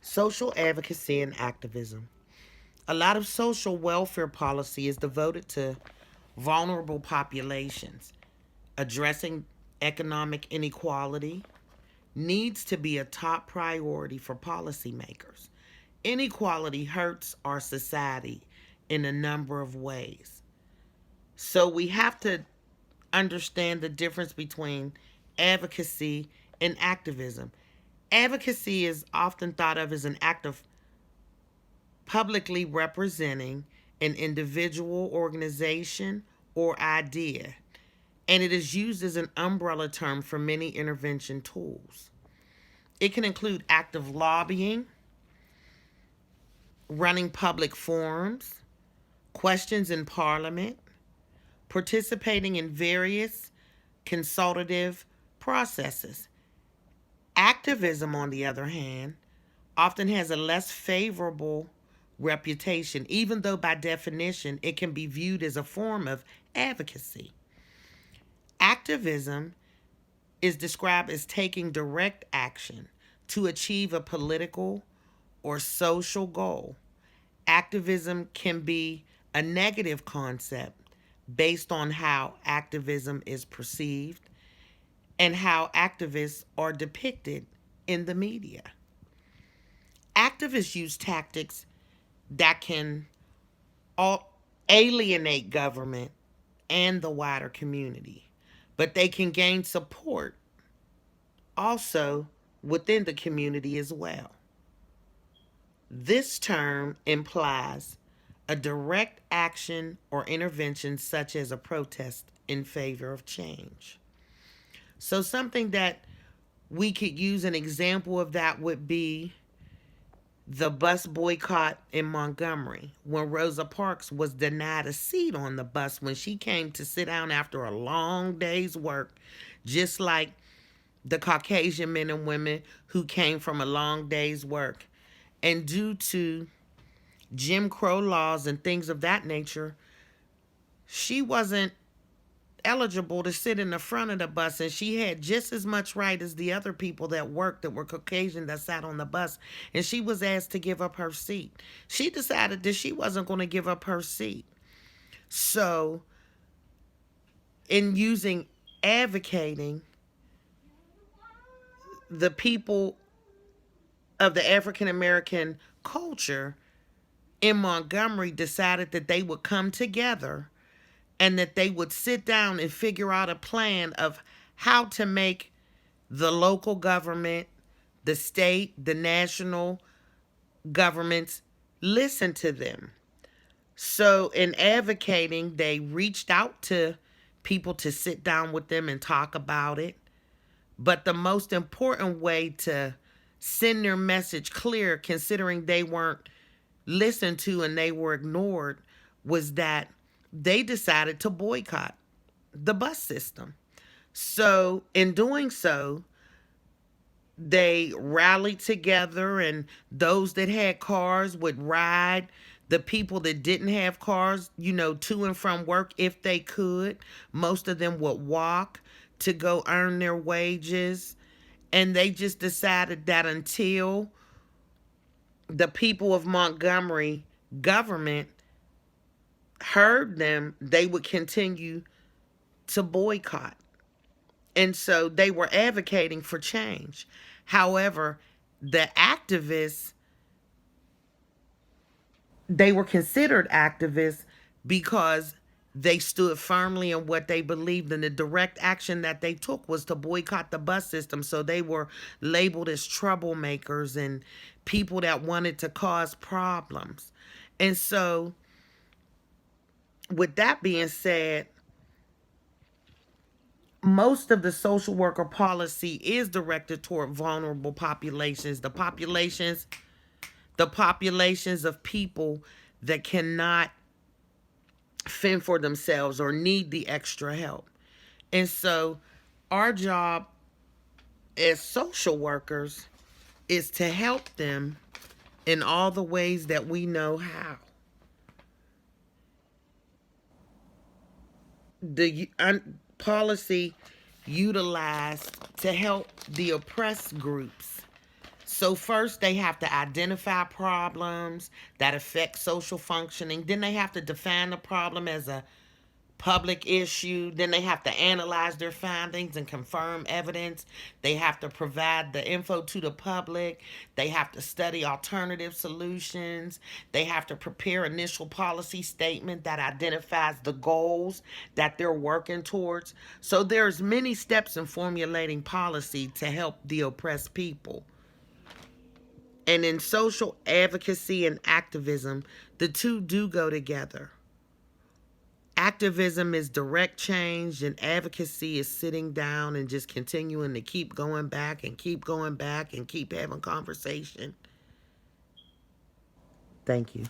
Social advocacy and activism. A lot of social welfare policy is devoted to vulnerable populations. Addressing economic inequality needs to be a top priority for policymakers. Inequality hurts our society in a number of ways. So we have to understand the difference between advocacy and activism. Advocacy is often thought of as an act of publicly representing an individual, organization, or idea, and it is used as an umbrella term for many intervention tools. It can include active lobbying, running public forums, questions in parliament, participating in various consultative processes. Activism, on the other hand, often has a less favorable reputation, even though by definition it can be viewed as a form of advocacy. Activism is described as taking direct action to achieve a political or social goal. Activism can be a negative concept based on how activism is perceived and how activists are depicted in the media. Activists use tactics that can alienate government and the wider community, but they can gain support also within the community as well. This term implies a direct action or intervention, such as a protest in favor of change. So, something that we could use an example of that would be the bus boycott in Montgomery when Rosa Parks was denied a seat on the bus when she came to sit down after a long day's work, just like the Caucasian men and women who came from a long day's work. And due to Jim Crow laws and things of that nature, she wasn't eligible to sit in the front of the bus, and she had just as much right as the other people that worked that were Caucasian that sat on the bus, and she was asked to give up her seat. She decided that she wasn't going to give up her seat. So in using advocating, the people of the African American culture in Montgomery decided that they would come together and that they would sit down and figure out a plan of how to make the local government, the state, the national governments listen to them. So, in advocating, they reached out to people to sit down with them and talk about it. But the most important way to send their message clear, considering they weren't listened to and they were ignored, was that they decided to boycott the bus system. So, in doing so, they rallied together, and those that had cars would ride. The people that didn't have cars, to and from work if they could. Most of them would walk to go earn their wages. And they just decided that until the people of Montgomery government heard them, they would continue to boycott. And so they were advocating for change. However, the activists, they were considered activists because they stood firmly in what they believed, and the direct action that they took was to boycott the bus system. So they were labeled as troublemakers and people that wanted to cause problems. And so, with that being said, most of the social worker policy is directed toward vulnerable populations, the populations of people that cannot fend for themselves or need the extra help. And so our job as social workers is to help them in all the ways that we know how. The policy utilized to help the oppressed groups So first they have to identify problems that affect social functioning. Then they have to define the problem as a public issue. Then they have to analyze their findings and confirm evidence. They have to provide the info to the public. They have to study alternative solutions. They have to prepare initial policy statement that identifies the goals that they're working towards. So there's many steps in formulating policy to help the oppressed people. And in social advocacy and activism, the two do go together. Activism is direct change, and advocacy is sitting down and just continuing to keep going back and keep going back and keep having conversation. Thank you.